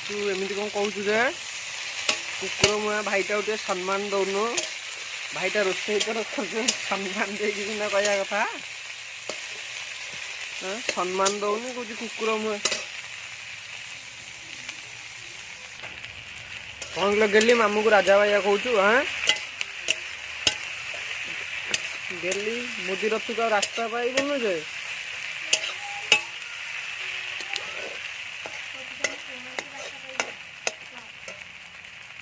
तू एमती कौन कहू जे कुकुर मुआ भाईटा गोटे सम्मान दौन भाईटा रोसे सम्मान देना कहया कथा सम्मान दौनी कौन कुकुर मुआ कौन गेली मामू को राजा भाइया कहू हाँ गेली मुदी रथ को रास्ता पाइबुन जे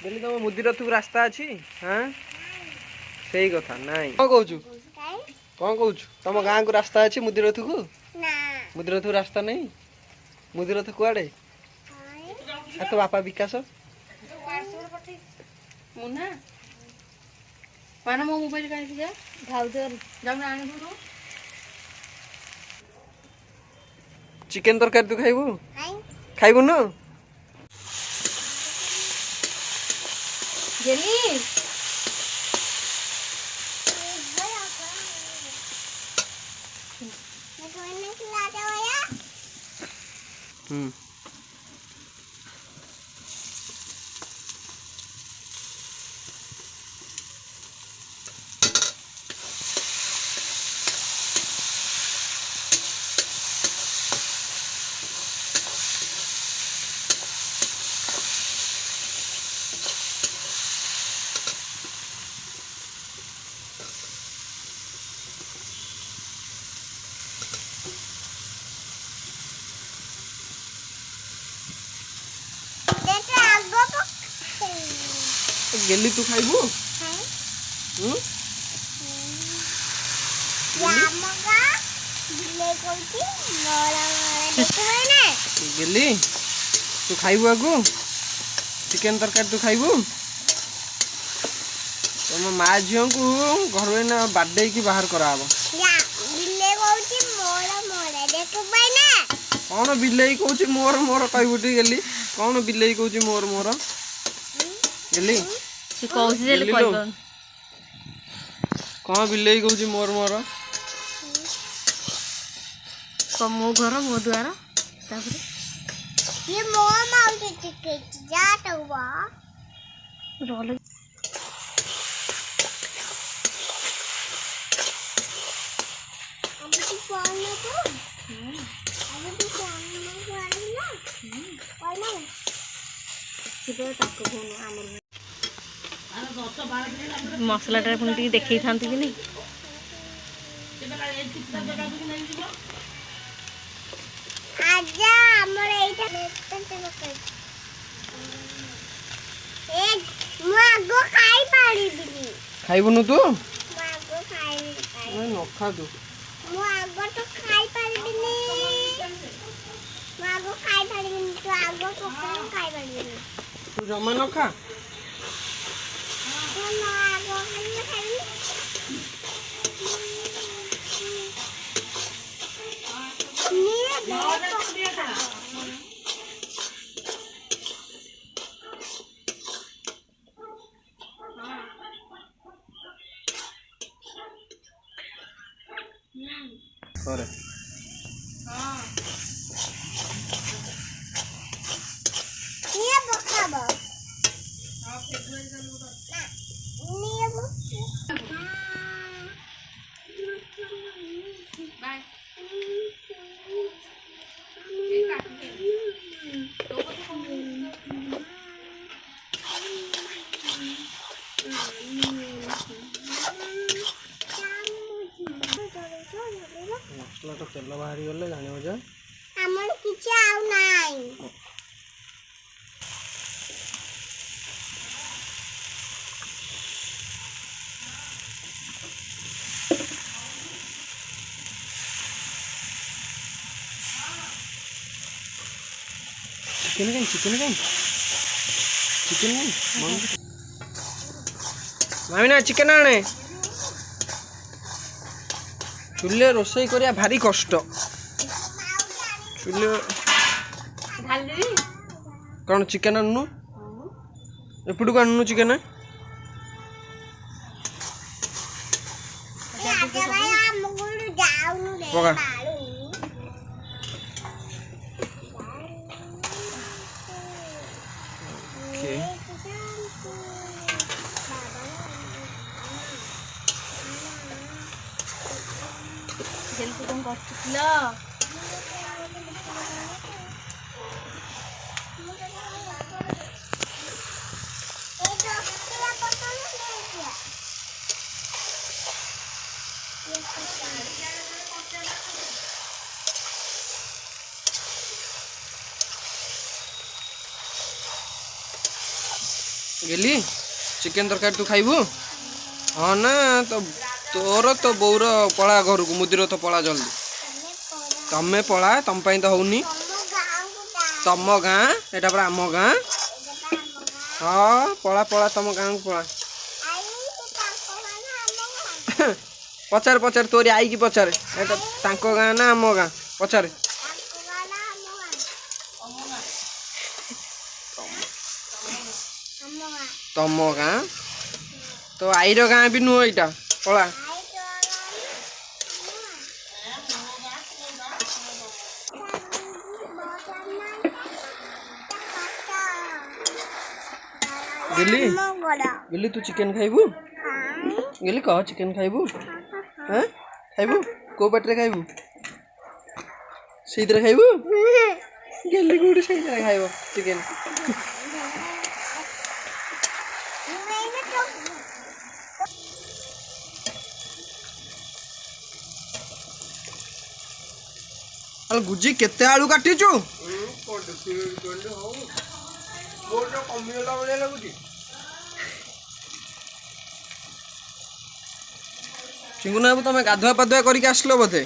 गेली तुम मुदी रथ को रास्ता अच्छी हाँ सही कथा नाई कौन कहू तुम गाँ को रास्ता अच्छी मुदी रथ को मुदी रथ को रास्ता नहीं मुदी रथ कुआड़े तो बापा विकास मुन्ना पाना मो मोबाइल काढी जा जाऊन आने चिकेन तरकारी तू खाइबू खाइबू न गेली गेली तू खाइबू गेली तू खाइबू आगु चिकेन तरकारी तू खाइबू तुम माँ झील को घर बाडे की बाहर कराब कौन बिलेई कौच मोर मोर कहबू गेली कौन बिलेई कौच मोर मोर गेली कौन बिलेई कौच मोर मोर मो घर मो द्वार ये मो माउंट टिकट जात हुआ रोल अब तू फोन में तो अब तू फोन में गाड़ी ना और ना सीधे ताको फोन आमर मसलाटा पुणी टी देखई थांती कि नहीं आजा हमर एटा तंते बकै एक मुआगो खाई पाड़ी दिनी खाइबुनु तू मुआगो खाई न खा तू मुआगो तो खाई पाड़ी दिनी मुआगो खाई पाड़ी दिनी तो आगो को खाई पाड़ी दिनी तू जमा न खा मुआगो खाई करे ये बखाबो ये बाय मसला तो तेल बाहरी गले जानिबो जे हमर किछ आउ नाइ चिकेन मामिना चिकेन आने चूल्हे रोसई करिया भारी कष्ट चूल्हे कौन चिकेन आनु एपटू आनु चिकेन पका ଗେଲି ତୁ କଣ କରୁଥିଲ? गेली चिकेन तरकारी तू खाइबू? हाँ ना तो तोर तो बोर पला घर को मुदिर तो पला जल्दी तमे पला तम पाई तो होनी तम गाँ एटा पर आम गाँ हाँ पला पला तम गाँ को पला पचार पचार तोरी आई की पचार एटा तांको गाँ ना आम गाँ पचार तम गाँ तो आईर गाँ भी नुह यहाँ पला गिली गिली तू चिकेन खाइबू गिली कह चिकेन खाइबू हाँ खाइबू को पटरे खाइबू सीधे खाइबू गिली कोठी सीधे खाइबो चिकेन अल गुजी केते आलू काटिचु चिंगुना बाबू तुम गाधुआ पाधुआ करके आसलो बोधे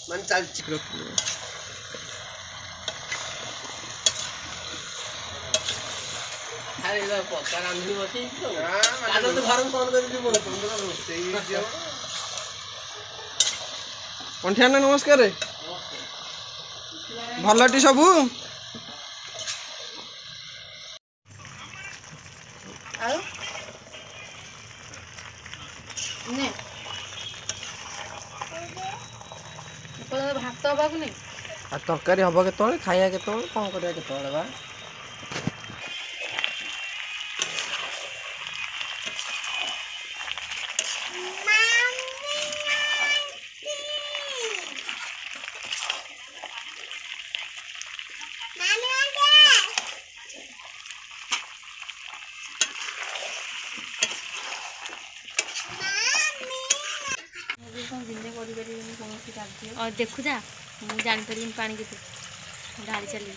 मन चल पंठियाना नमस्कार भलटी सबू भात हवा नहीं तरकारी हम के खाया के कौन करा के बा और देखु जा मुझे जान पारि पानी के ढाली चली